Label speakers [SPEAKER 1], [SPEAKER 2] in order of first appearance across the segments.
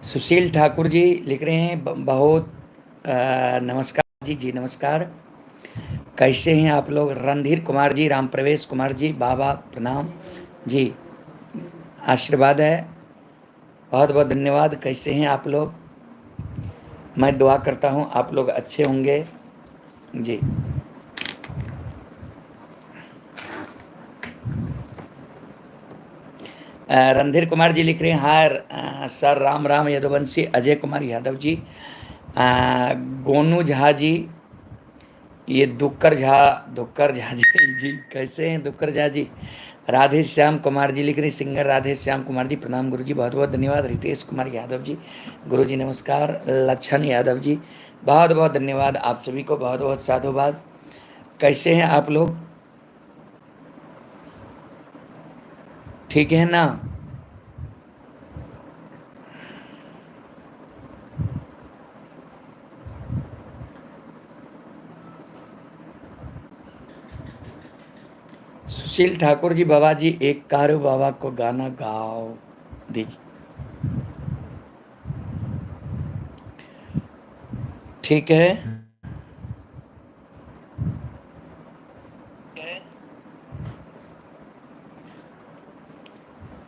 [SPEAKER 1] सुशील ठाकुर जी लिख रहे हैं बहुत नमस्कार जी। जी नमस्कार। कैसे हैं आप लोग? रणधीर कुमार जी, राम प्रवेश कुमार जी, बाबा प्रणाम जी, आशीर्वाद है। बहुत बहुत धन्यवाद। कैसे हैं आप लोग? मैं दुआ करता हूं आप लोग अच्छे होंगे जी। रणधीर कुमार जी लिख रहे हैं हाय सर, राम राम यदुवंशी। अजय कुमार यादव जी, गोनू झा जी, ये दुक्कर झा जी कैसे हैं दुक्कर झा जी? राधे श्याम कुमार जी लिख रहे, सिंगर राधे श्याम कुमार जी प्रणाम गुरु जी, बहुत बहुत धन्यवाद। रितेश कुमार यादव जी, गुरु जी नमस्कार। लक्षण यादव जी, बहुत बहुत धन्यवाद। आप सभी को बहुत बहुत साधुवाद। कैसे हैं आप लोग? ठीक है ना? सुशील ठाकुर जी, बाबा जी एक कारू बाबा को गाना गाओ दीजिए। ठीक है।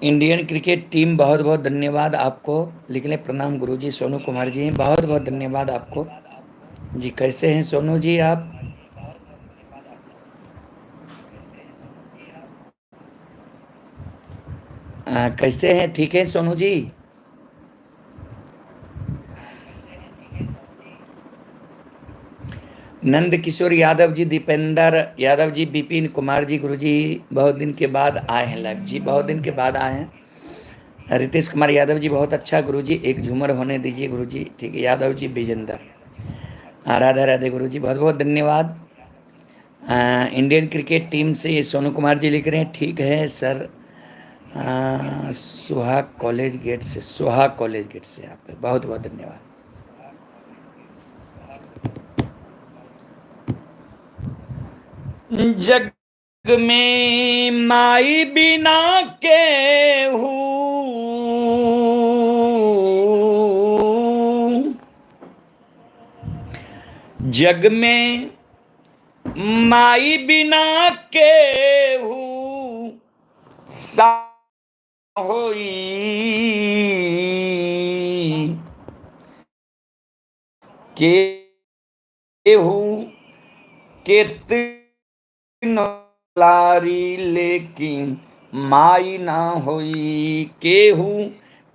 [SPEAKER 1] इंडियन क्रिकेट टीम, बहुत बहुत धन्यवाद आपको। लिखने प्रणाम गुरुजी। सोनू कुमार जी, बहुत बहुत धन्यवाद आपको जी। कैसे हैं सोनू जी आप? कैसे हैं? ठीक है सोनू जी? नंद किशोर यादव जी, दीपेंद्र यादव जी, विपिन कुमार जी, गुरुजी बहुत दिन के बाद आए हैं लाइव जी, बहुत दिन के बाद आए हैं। रितेश कुमार यादव जी, बहुत अच्छा गुरुजी, एक झूमर होने दीजिए गुरुजी। ठीक है यादव जी, विजेंद्र। राधे राधे गुरुजी, बहुत बहुत धन्यवाद। इंडियन क्रिकेट टीम से ये सोनू कुमार जी लिख रहे हैं, ठीक है सर। सुहाग कॉलेज गेट से, सुहाग कॉलेज गेट से आप, बहुत बहुत धन्यवाद। जग में माई बिना के हूँ, जग में माई बिना के हूँ सा होई, के हूँ कितनो लारी लेकिन माई ना होई, केहू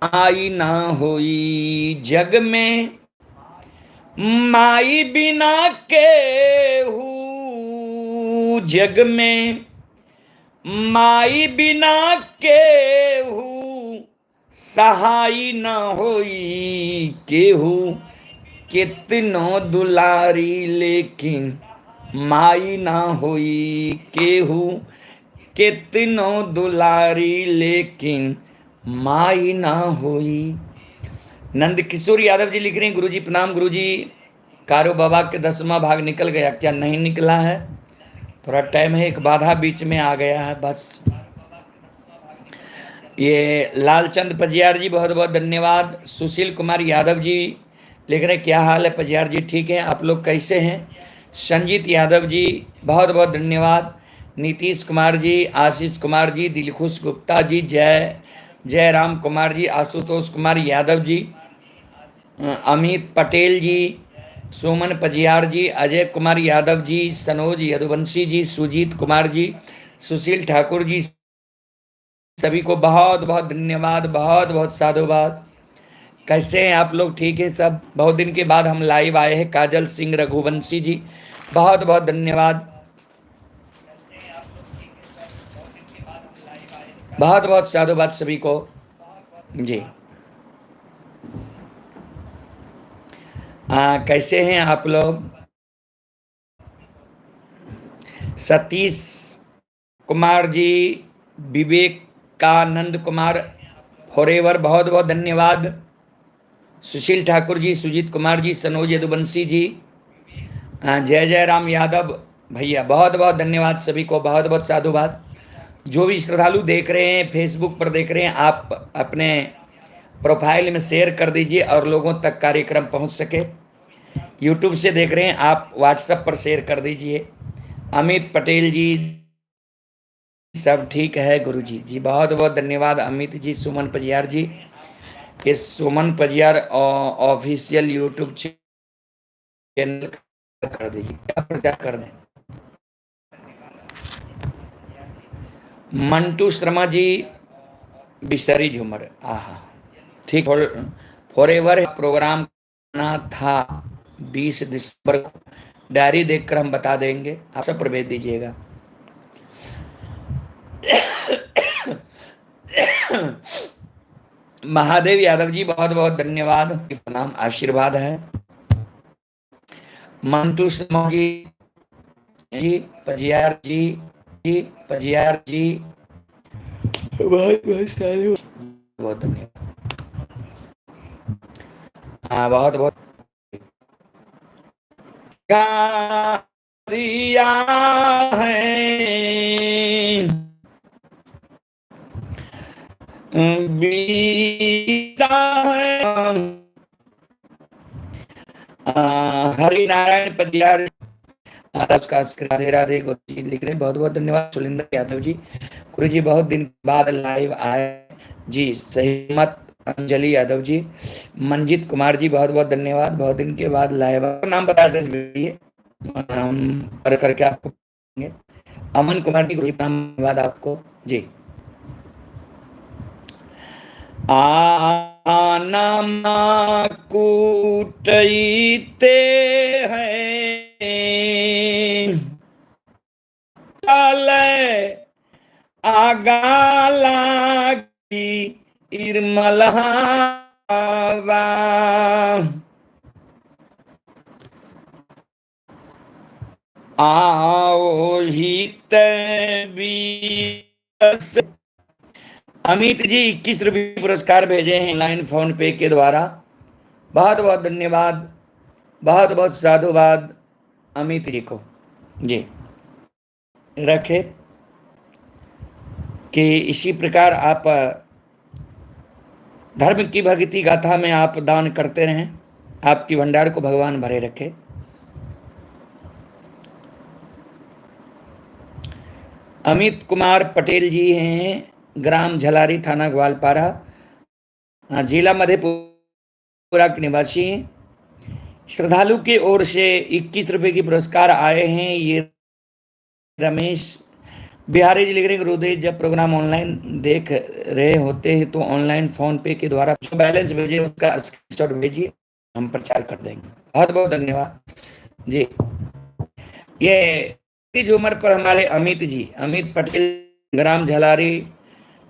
[SPEAKER 1] आई ना होई। जग में माई बिना केहू, जग में माई बिना केहू सहाय न होई, केहू कितनो दुलारी लेकिन माई ना होई, केहू कितनो दुलारी लेकिन माई ना हुई। नंद किशोर यादव जी लिख रहे हैं, गुरुजी प्रणाम गुरुजी। कारो बाबा के 10वां भाग निकल गया क्या? नहीं निकला है, थोड़ा टाइम है, एक बाधा बीच में आ गया है बस। ये लालचंद पजियार जी, बहुत बहुत धन्यवाद। सुशील कुमार यादव जी लिख रहे क्या हाल है पजियार जी? ठीक है, आप लोग कैसे हैं? संजीत यादव जी, बहुत बहुत धन्यवाद। नीतीश कुमार जी, आशीष कुमार जी, दिलखुश गुप्ता जी, जय राम कुमार जी, आशुतोष कुमार यादव जी, अमित पटेल जी, सुमन पजियार जी, अजय कुमार यादव जी, सनोज यदुवंशी जी, सुजीत कुमार जी, सुशील ठाकुर जी, सभी को बहुत बहुत धन्यवाद, बहुत बहुत साधुवाद। कैसे हैं आप लोग? ठीक है सब? बहुत दिन के बाद हम लाइव आए हैं। काजल सिंह रघुवंशी जी, बहुत बहुत धन्यवाद, बहुत बहुत साधुवाद सभी को जी। कैसे हैं आप लोग? सतीश कुमार जी, विवेकानंद कुमार फॉरेवर, बहुत बहुत धन्यवाद। सुशील ठाकुर जी, सुजीत कुमार जी, सनोज यदुवंशी जी, जय जय राम यादव भैया, बहुत बहुत धन्यवाद सभी को, बहुत बहुत साधुवाद। जो भी श्रद्धालु देख रहे हैं, फेसबुक पर देख रहे हैं, आप अपने प्रोफाइल में शेयर कर दीजिए और लोगों तक कार्यक्रम पहुंच सके। यूट्यूब से देख रहे हैं आप, व्हाट्सएप पर शेयर कर दीजिए। अमित पटेल जी, सब ठीक है गुरु जी। जी बहुत बहुत धन्यवाद अमित जी। सुमन पजियार जी, इस सुमन पजियार ऑफिशियल यूट्यूब चैनल कर दीजिए, क्या प्रचार कर दें। मंटू शर्मा जी, बिसरी झूमर, आहा ठीक। फॉर एवर प्रोग्राम करना था 20 दिसंबर को, डायरी देखकर हम बता देंगे, आप सब पर भेज दीजिएगा। महादेव यादव जी बहुत बहुत धन्यवाद, प्रणाम आशीर्वाद है। मंटू शर्मा जी, पजियार जी, पजियार जी बहुत बहुत सारे बहुत धन्यवाद। हाँ बहुत बहुत रिया है बीता है। हरि नारायण पजियार, राधे राधे गुरु जी लिख रहे बहुत बहुत धन्यवाद। सुलिंदर यादव जी, गुरु जी बहुत दिन बाद लाइव आए जी, सही मत। अंजलि यादव जी, मंजीत कुमार जी बहुत बहुत धन्यवाद, बहुत दिन के बाद लाइव। नाम बता दीजिए, हम कर करके आपको। अमन कुमार जी, गुरु जी धन्यवाद आपको जी। आना कूटते हैं आगाला की इरमलहावा, आओ हित बीस। अमित जी 21 रुपये पुरस्कार भेजे हैं लाइन फोन पे के द्वारा, बहुत बहुत धन्यवाद, बहुत बहुत साधुवाद अमित जी को जी। रखे कि इसी प्रकार आप धर्म की भक्ति गाथा में आप दान करते रहें, आपकी भंडार को भगवान भरे रखे। अमित कुमार पटेल जी हैं, ग्राम झलारी, थाना ग्वालपारा, जिला मधेपुरा के निवासी हैं। श्रद्धालु की ओर से 21 रुपए की पुरस्कार आए हैं। ये रमेश बिहारी जी लिख रहे हैं, गुरुदेव जब प्रोग्राम ऑनलाइन देख रहे होते हैं तो ऑनलाइन फोन पे के द्वारा जो बैलेंस भेजिए उसका स्क्रीनशॉट भेजिए, हम प्रचार कर देंगे। बहुत बहुत धन्यवाद जी। ये उम्र पर हमारे अमित जी, अमित पटेल, ग्राम झलारी,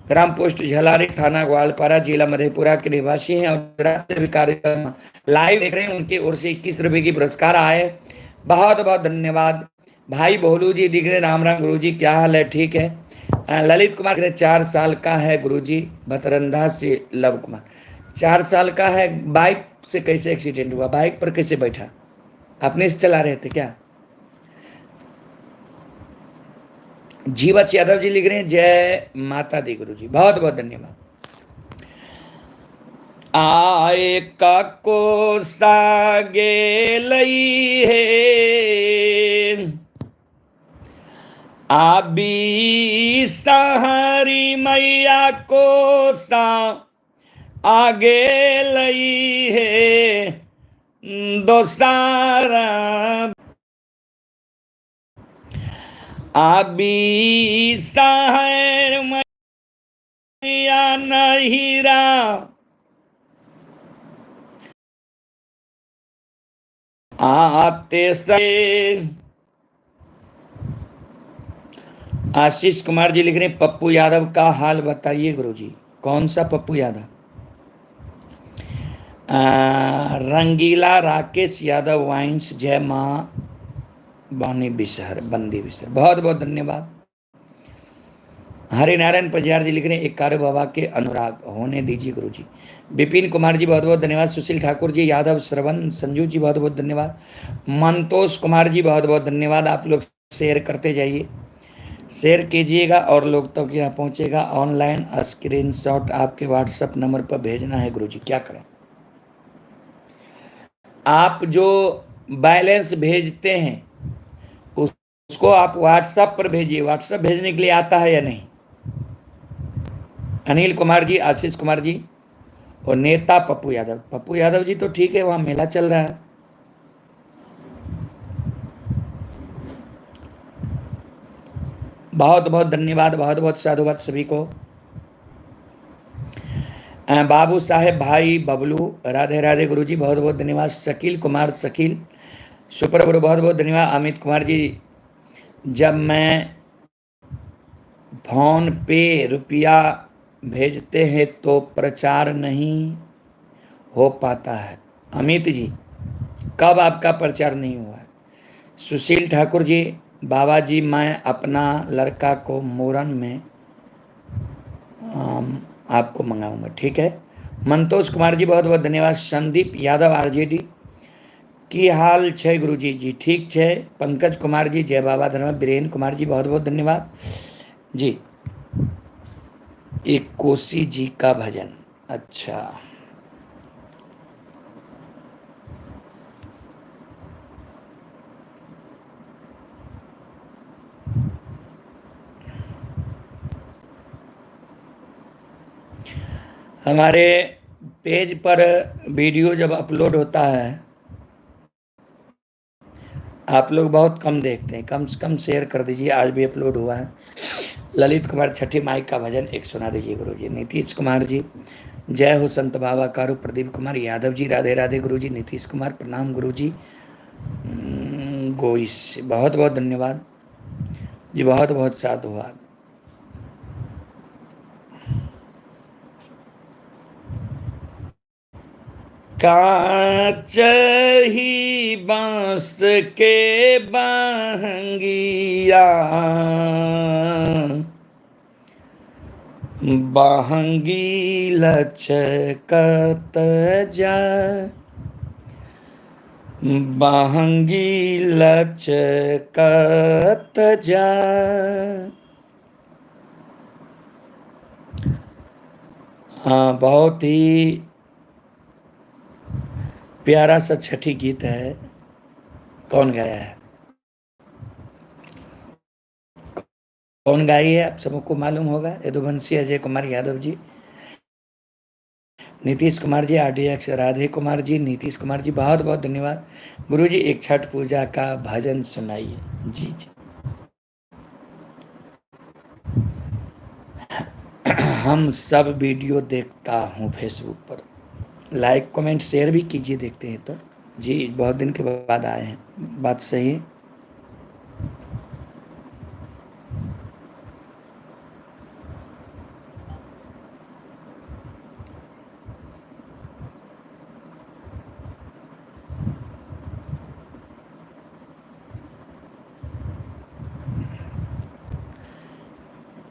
[SPEAKER 1] ग्राम पोस्ट झलारी, थाना ग्वालपारा, जिला मधेपुरा के निवासी हैं और गुजरात से भी कार्यक्रम लाइव देख रहे हैं। उनकी ओर से 21 रुपए की पुरस्कार आए, बहुत बहुत धन्यवाद। भाई भोलू जी दिख रहे, राम राम गुरु जी, क्या हाल है, ठीक है। ललित कुमार 4 साल का है गुरु जी, भतरंधा से लव कुमार 4 साल का है। बाइक से कैसे एक्सीडेंट हुआ, बाइक पर कैसे बैठा, अपने से चला रहे थे क्या? जीवच यादव जी लिख रहे हैं, जय माता दी गुरु जी, बहुत बहुत धन्यवाद। आए का को सागे लई है, आबी सहरी मैया को सा आगे लई है, दोसारा आबी सहर मैया नहीरा, आते से। आशीष कुमार जी लिख रहे हैं, पप्पू यादव का हाल बताइए गुरुजी। कौन सा पप्पू यादव? रंगीला राकेश यादव वाइंस, जय माँ बानी बिसहर, बंदी बिसहर, बहुत बहुत धन्यवाद। हरिनारायण पजियार जी लिख रहे हैं, एक कार्य बाबा के अनुराग होने दीजिए गुरुजी। विपिन कुमार जी बहुत बहुत धन्यवाद। सुशील ठाकुर जी, यादव श्रवण, संजू जी बहुत बहुत धन्यवाद। मंतोष कुमार जी बहुत बहुत धन्यवाद। आप लोग शेयर करते जाइए। शेयर कीजिएगा और लोग तक यहाँ पहुँचेगा। ऑनलाइन स्क्रीनशॉट आपके व्हाट्सएप नंबर पर भेजना है। गुरुजी क्या करें? आप जो बैलेंस भेजते हैं उसको आप व्हाट्सएप पर भेजिए। व्हाट्सएप भेजने के लिए आता है या नहीं? अनिल कुमार जी, आशीष कुमार जी और नेता पप्पू यादव। पप्पू यादव जी तो ठीक है, वहां मेला चल रहा है। बहुत बहुत धन्यवाद, बहुत बहुत साधुवाद सभी को। बाबू साहेब भाई बबलू, राधे राधे गुरुजी, बहुत बहुत धन्यवाद। शकील कुमार शकील सुपर गुरु, बहुत बहुत धन्यवाद। अमित कुमार जी, जब मैं फोन पे रुपया भेजते हैं तो प्रचार नहीं हो पाता है। अमित जी, कब आपका प्रचार नहीं हुआ है? सुशील ठाकुर जी, बाबा जी मैं अपना लड़का को मोरन में आपको मंगाऊंगा, ठीक है। मंतोष कुमार जी, बहुत बहुत धन्यवाद। संदीप यादव आरजेडी, की हाल छे गुरुजी? जी ठीक है। पंकज कुमार जी, जय बाबा धर्म। बीरेन कुमार जी, बहुत बहुत धन्यवाद जी। एक कोसी जी का भजन, अच्छा। हमारे पेज पर वीडियो जब अपलोड होता है, आप लोग बहुत कम देखते हैं, कम से कम शेयर कर दीजिए। आज भी अपलोड हुआ है। ललित कुमार, छठी माई का भजन एक सुना दीजिए गुरुजी। नीतीश कुमार जी, जय हो संत बाबा कारू। प्रदीप कुमार यादव जी, राधे राधे गुरुजी। नीतीश कुमार, प्रणाम गुरुजी। गोइस, बहुत बहुत धन्यवाद जी, बहुत बहुत साधुवाद। कांच ही बांस के बहंगिया, बहंगी लचकत जाए, बहंगी लचकत जाए। हाँ, बहुत ही प्यारा सा छठी गीत है। कौन गाया है? कौन गाई है आप सबको मालूम होगा। यदुवंशी अजय कुमार यादव जी, नीतीश कुमार जी, आरडीएक्स राधे कुमार जी, नीतीश कुमार जी, बहुत बहुत धन्यवाद। गुरु जी एक छठ पूजा का भजन सुनाइए। जी जी। हम सब वीडियो देखता हूँ फेसबुक पर, लाइक कमेंट शेयर भी कीजिए, देखते हैं तो। जी बहुत दिन के बाद आए हैं, बात सही है।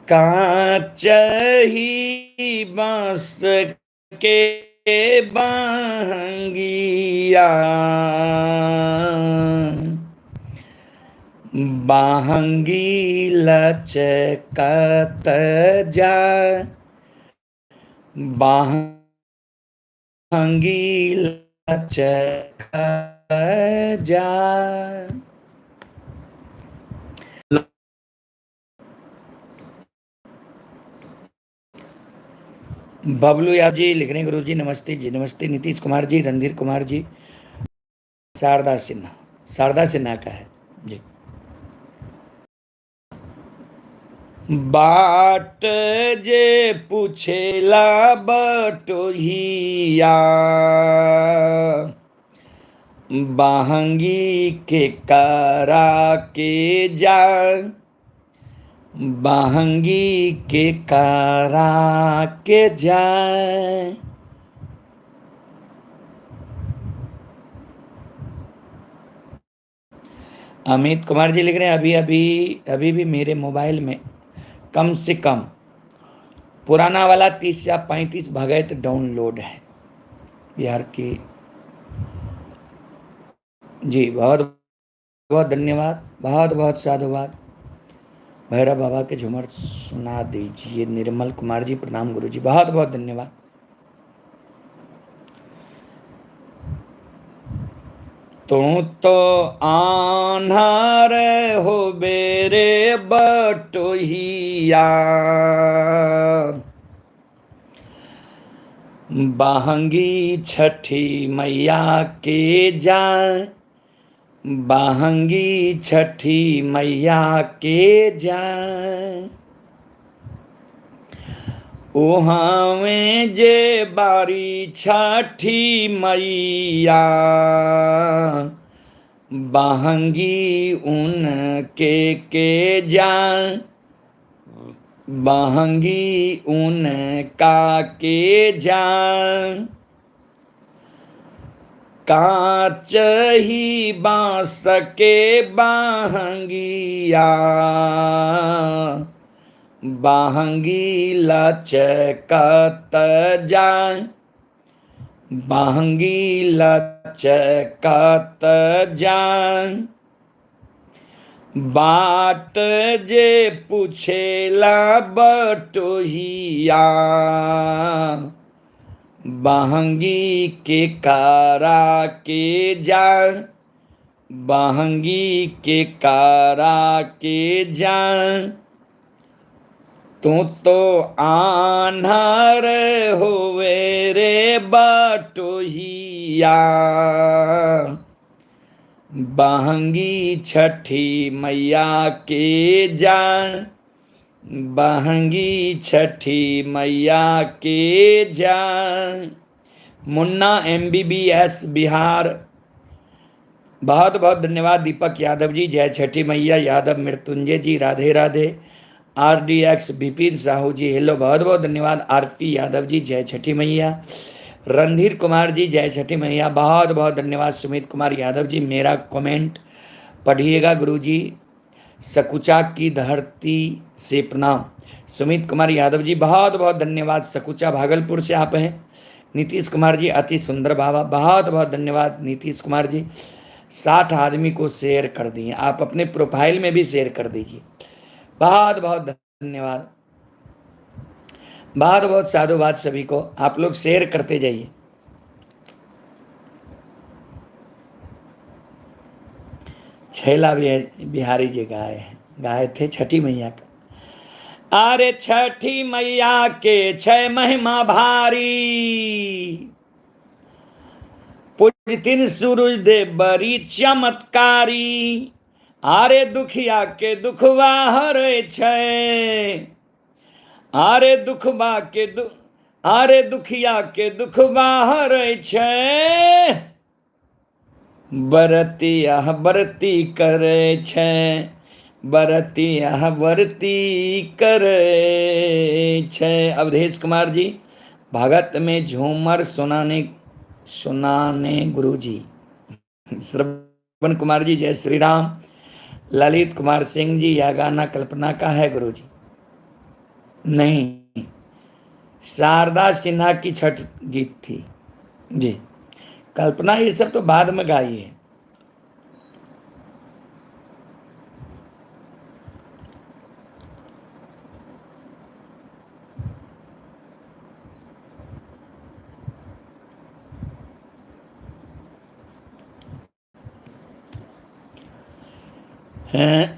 [SPEAKER 1] कांच ही बांस के बहंगिया, बहंगी लचकत जाए, बहंगी लचकत जाए। बबलू यादव जी लिख रहे हैं गुरु जी नमस्ते जी, नमस्ते। नीतीश कुमार जी, रणधीर कुमार जी, शारदा सिन्हा, शारदा सिन्हा का है जी। बाट जे पूछेला बटोहिया, बहंगी के करा के जा, बहंगी के करा के जाए। अमित कुमार जी लिख रहे हैं अभी भी मेरे मोबाइल में कम से कम पुराना वाला 30 या 35 भगत डाउनलोड है बिहार की। जी बहुत बहुत धन्यवाद, बहुत बहुत साधुवाद। भैरव बाबा के झूमर सुना दीजिए। निर्मल कुमार जी प्रणाम गुरु जी, बहुत बहुत धन्यवाद। तू तो आन्हार हो बेरे बटोहिया, बाहंगी छठी मैया के जाए, बाहंगी छठी मैया के जाए। उहावें जे बारी छठी मैया, बाहंगी उनके के जाए, बाहंगी उनका के जाए। कांच ही बांस के बाहंगिया, बाहंगी लचकत जाए, बाहंगी लचकत जाए। बाट जे पूछेला बटोहिया, बाहंगी के कारा के जाए, बाहंगी के कारा के जाए। तू तो आन्हर होवे रे बटोहिया, बाहंगी छठी मैया के जाए, बाहंगी छठी मैया के जाए। मुन्ना MBBS बिहार, बहुत बहुत धन्यवाद। दीपक यादव जी जय छठी मैया। यादव मृत्युंजय जी राधे राधे। RDX विपिन साहू जी हेलो, बहुत बहुत धन्यवाद। RP यादव जी जय छठी मैया। रणधीर कुमार जी जय छठी मैया, बहुत बहुत धन्यवाद। सुमित कुमार यादव जी मेरा कमेंट पढ़िएगा गुरु जी। सकुचा की धरती से प्रणाम। सुमित कुमार यादव जी बहुत बहुत धन्यवाद। सकुचा भागलपुर से आप हैं। नीतीश कुमार जी अति सुंदर बाबा, बहुत बहुत धन्यवाद नीतीश कुमार जी। 60 आदमी को शेयर कर दिए, आप अपने प्रोफाइल में भी शेयर कर दीजिए। बहुत बहुत धन्यवाद, बहुत बहुत साधुवाद सभी को। आप लोग शेयर करते जाइए। छैला बिहारी जी गाए थे छठी मैया का। अरे छठी मैया के छह महिमा भारी, पूजतिन सूरज दे बड़ी चमत्कारी। आरे दुखिया के दुखवा हरे छे, आरे दुखबा के आरे दुखिया के दुखवा हरे छे। बरतिया बरती करे छे, बरतिया बरती करे छे। अवधेश कुमार जी भगत में झूमर सुनाने गुरु जी। श्रवण कुमार जी जय श्री राम। ललित कुमार सिंह जी यह गाना कल्पना का है गुरु जी? नहीं, शारदा सिन्हा की छठ गीत थी जी। कल्पना ये सब तो बाद में गाई है।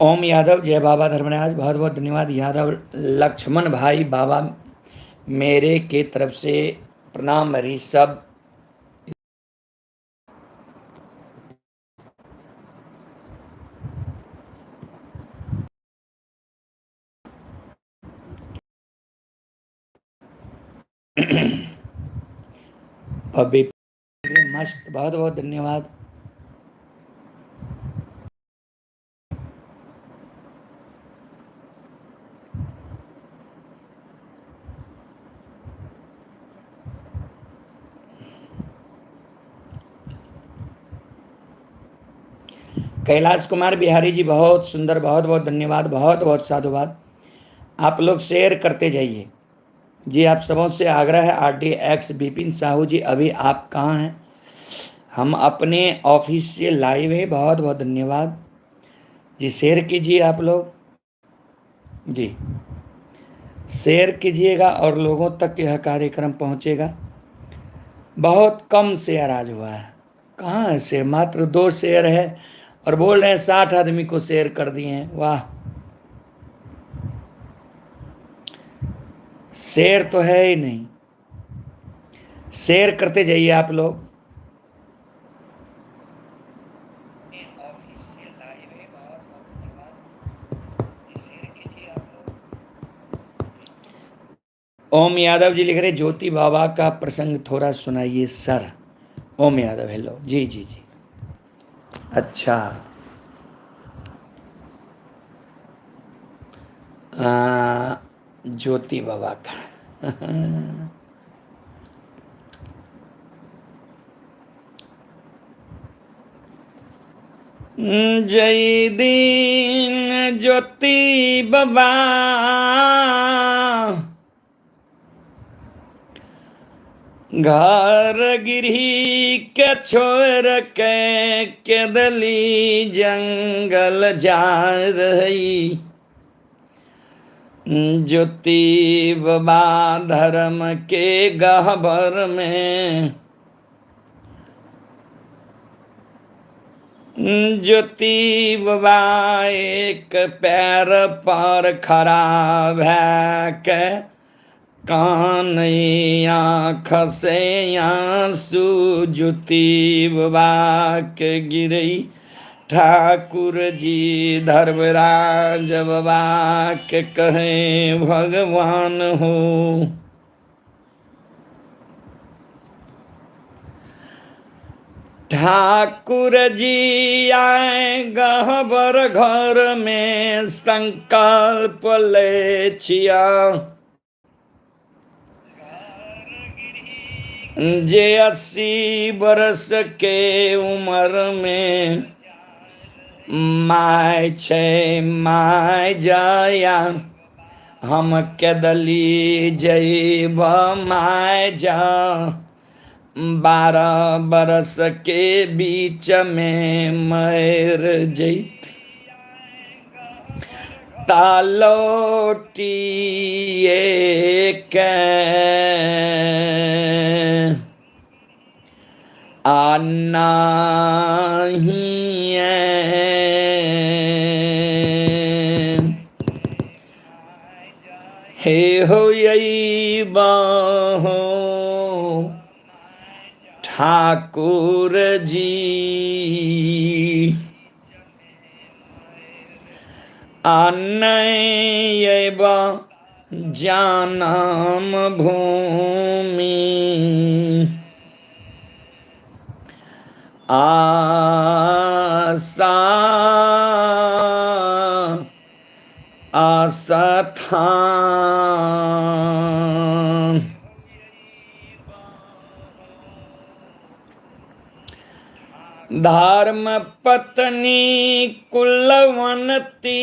[SPEAKER 1] ओम यादव जय बाबा धर्मराज, बहुत बहुत धन्यवाद। यादव लक्ष्मण भाई बाबा मेरे के तरफ से प्रणाम। ऋषभ मस्त, बहुत बहुत धन्यवाद। कैलाश कुमार बिहारी जी बहुत सुंदर, बहुत बहुत धन्यवाद, बहुत बहुत साधुवाद। आप लोग शेयर करते जाइए जी। आप सबों से आग्रह है। RDX विपिन साहू जी अभी आप कहाँ हैं? हम अपने ऑफिस से लाइव है। बहुत बहुत धन्यवाद जी, शेयर कीजिए आप लोग। जी, शेयर कीजिएगा और लोगों तक यह कार्यक्रम पहुंचेगा। बहुत कम शेयर आज हुआ है, कहाँ है शेयर? मात्र 2 शेयर है और बोल रहे हैं 60 आदमी को शेयर कर दिए हैं। वाह, शेयर तो है ही नहीं। शेयर करते जाइए आप लोग। ओम यादव जी लिख रहे ज्योति बाबा का प्रसंग थोड़ा सुनाइए सर। ओम यादव, हेलो जी जी जी। अच्छा, ज्योति बाबा का जय दीन ज्योति बाबा घर गिरी के छोड़ के दली जंगल जा रही। ज्योति बाबा धर्म के गहबर में, ज्योति बाबा एक पैर पर खड़ा है के कान आँख से आंसू ज्योति बाबा के गिरई। ठाकुर जी धर्मराज बाबा के कहे भगवान हो। ठाकुर जी आए गहबर घर में संकल्प ले छिया। जे 80 बरस के उम्र में माय छे माय जाया। हम के दली जैब माय जा। 12 बरस के बीच में मर जैत तालोटिए के आना ही हे हो यही बाहो ठाकुर जी। आनय जानम भूमि आसा आस्थान। धर्म पत्नी कुलवंती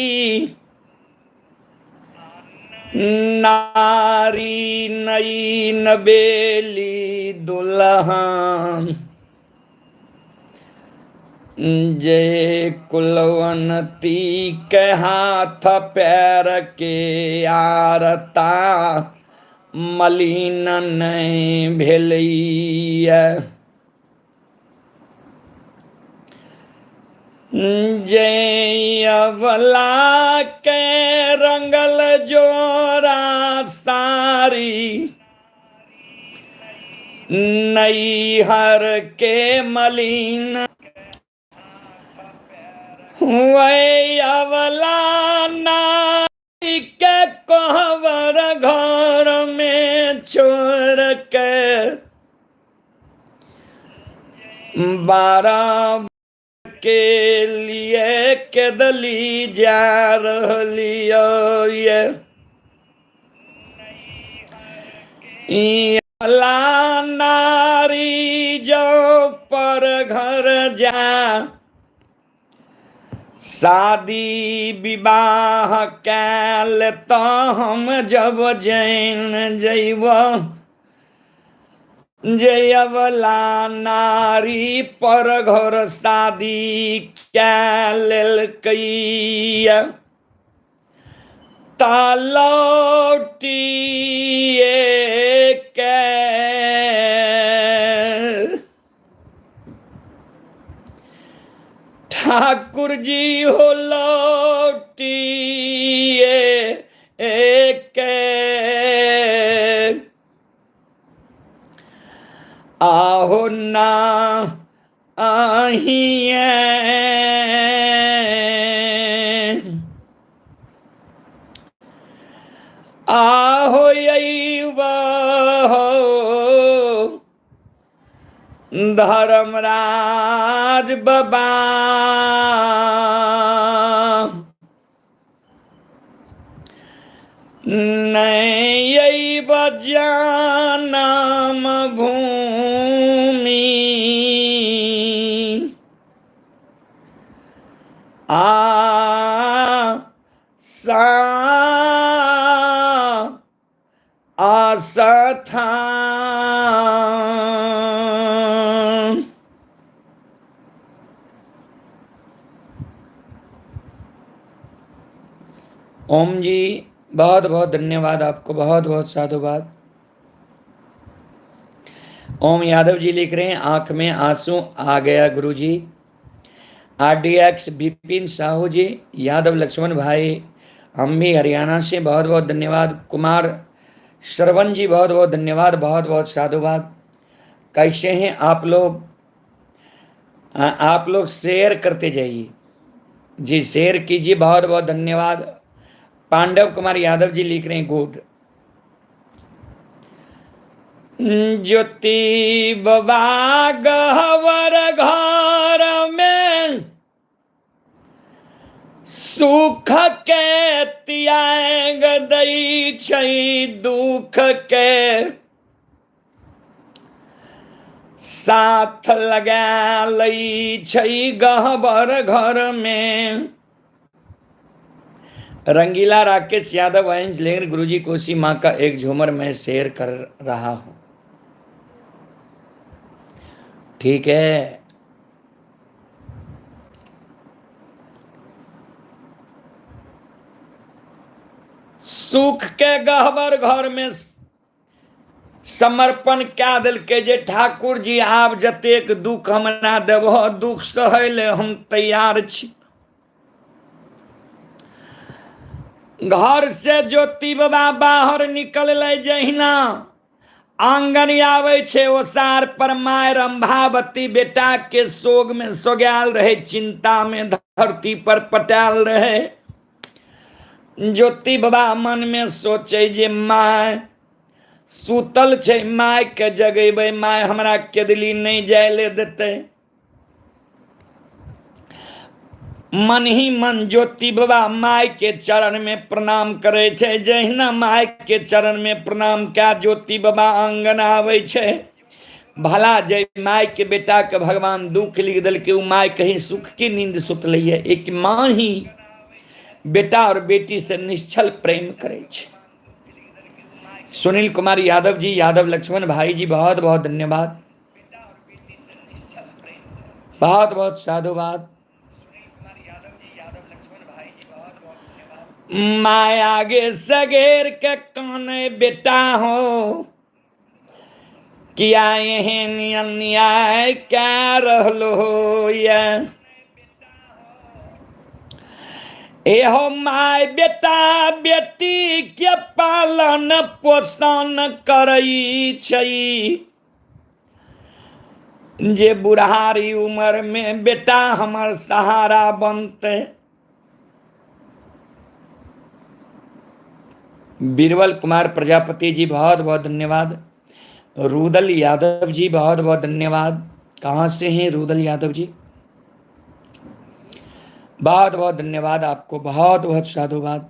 [SPEAKER 1] नारी नई नबेली दुल्हन। जय कुलवंती के हाथ पैर के आरता मलिन नहीं भेलैया। जय अबला के रंगल जोरा सारी नैहर के मलिन। वही अबला नारी के कोहबर घर में छोड़ के 12 के लिए केदली जा रही ला नारी जो पर घर जा। शादी विवाह कैल तो हम जब जैन जैब। जयवला नारी पर घर शादी कैल। तालौटिए के ठाकुर जी हो लौटिए के आहो ना आहिए आहो यही हो धर्मराज बाबा नहीं यही बजानम भूमि आस्थान। ओम जी बहुत बहुत धन्यवाद आपको, बहुत बहुत साधुवाद। ओम यादव जी लिख रहे हैं आंख में आंसू आ गया गुरुजी। RDX विपिन साहू जी, यादव लक्ष्मण भाई, हम भी हरियाणा से, बहुत बहुत धन्यवाद। कुमार श्रवण जी बहुत बहुत धन्यवाद, बहुत बहुत साधुवाद। कैसे हैं आप लोग? आप लोग शेयर करते जाइए जी, शेयर कीजिए, बहुत बहुत धन्यवाद। पांडव कुमार यादव जी लिख रहे हैं गुड। ज्योति बाबा गहवर घर में सुख के त्याग दै छै, दुख के साथ लगा लै छै गहवर घर में। रंगीला राकेश यादव वंश लेकर गुरुजी कोसी माँ का एक झूमर मैं शेयर कर रहा हूं। ठीक है, सुख के गहवर घर में समर्पण क्या दिल के जे ठाकुर जी आप जतेक दुख हमरा देबह, दुख सहै ले हम तैयार छी। घर से ज्योति बाबा बाहर निकल जहिना आंगन आवे छे, ओसार पर माय रंभावती बेटा के सोग में सोग्याल रहे, चिंता में धरती पर पटाल रहे। ज्योति बाबा मन में सोचे जे माय सुतल छे, माय के जगेबे, माय हमरा केदली नहीं जाय ले देते। मन ही मन ज्योति बाबा माय के चरण में प्रणाम करे छे। जहिना माय के चरण में प्रणाम क्या ज्योति बाबा आंगन आवे छे। भला जय माय के बेटा के भगवान दुख लिख दल के, माय कहीं सुख की नींद सुत ली है। एक माँ ही बेटा और बेटी से निश्चल प्रेम करे छे। सुनील कुमार यादव जी, यादव लक्ष्मण भाई जी बहुत बहुत धन्यवाद, बहुत बहुत साधुवाद। माय आगे सगेर के काने बेटा हो, किया यही अन्याय क्या रहलो हो ये। एहो माय बेटा बेटी के पालन पोषण करई छई, जे बुढ़ारी उम्र में बेटा हमर सहारा बनते। बीरबल कुमार प्रजापति जी बहुत बहुत धन्यवाद। रुदल यादव जी बहुत बहुत धन्यवाद। कहाँ से हैं रुदल यादव जी? बहुत बहुत धन्यवाद आपको, बहुत बहुत साधुवाद।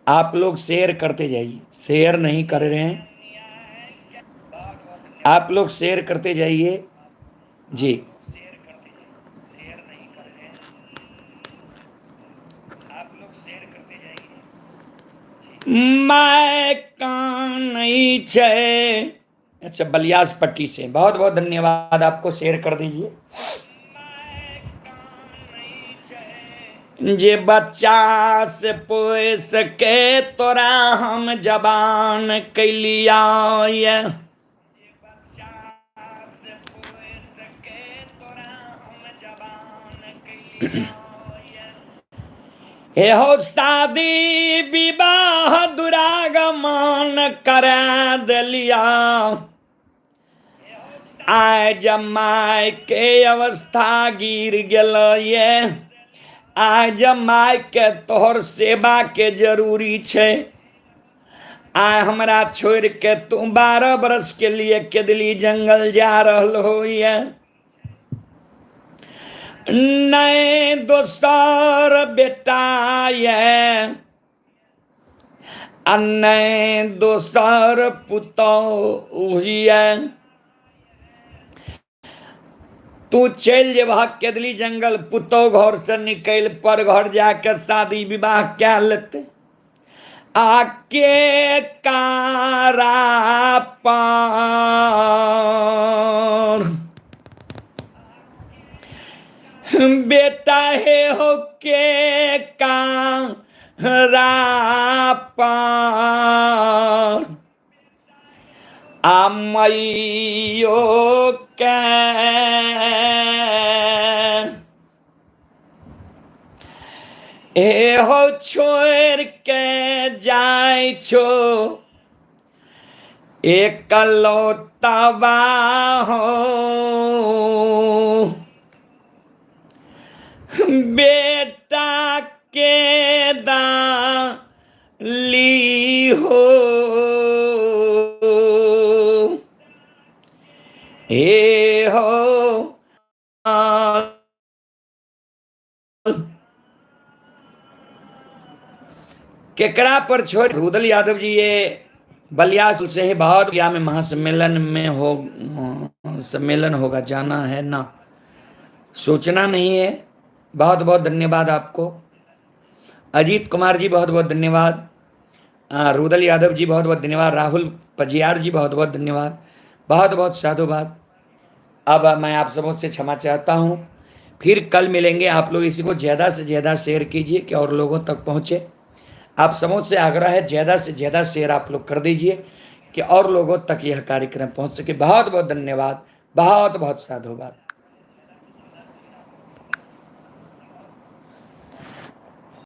[SPEAKER 1] आप लोग शेयर करते जाइए, शेयर नहीं कर रहे हैं आप लोग, शेयर करते जाइए जी। मैं कान छे, अच्छा बलियास पट्टी से, बहुत बहुत धन्यवाद आपको, शेयर कर दीजिए। जे बच्चा से पोस के तोरा हम जबान कैलिया ये हे हो शादी विवाह दुरागमन करा दिलिया आय जमाय के अवस्था गिर गेल ये आय जमाय के तोहर सेवा के जरूरी छे आय हमरा छोड़ के तू 12 बरस के लिए केदली जंगल जा रहल हो ये नए दोसर बेटा ये नए दोसर पुतौ ये तू चल जेबह केदली जंगल पुतौ घर से निकल पर घर जाके शादी विवाह क्या लेते आके कारा पार बेटा है हो के कारा पार आमयो के ए हो छोड़ के जाय छो एकलौता हो बेटा के दाली हो ए हो केकरा पर छोड़ रुदल यादव जी ये बलिया से ही बहुत गया में महासम्मेलन में हो सम्मेलन होगा जाना है ना सोचना नहीं है। बहुत बहुत धन्यवाद आपको अजीत कुमार जी बहुत बहुत धन्यवाद रुदल यादव जी बहुत बहुत धन्यवाद राहुल पजियार जी बहुत बहुत धन्यवाद बहुत बहुत साधुवाद। अब मैं आप सबों से क्षमा चाहता हूँ फिर कल मिलेंगे। आप लोग इसी को ज़्यादा से ज़्यादा शेयर कीजिए कि और लोगों तक पहुँचे। आप समूह से आग्रह है ज़्यादा से ज़्यादा शेयर आप लोग कर दीजिए कि और लोगों तक यह कार्यक्रम पहुँच सके। बहुत बहुत धन्यवाद बहुत बहुत साधुवाद।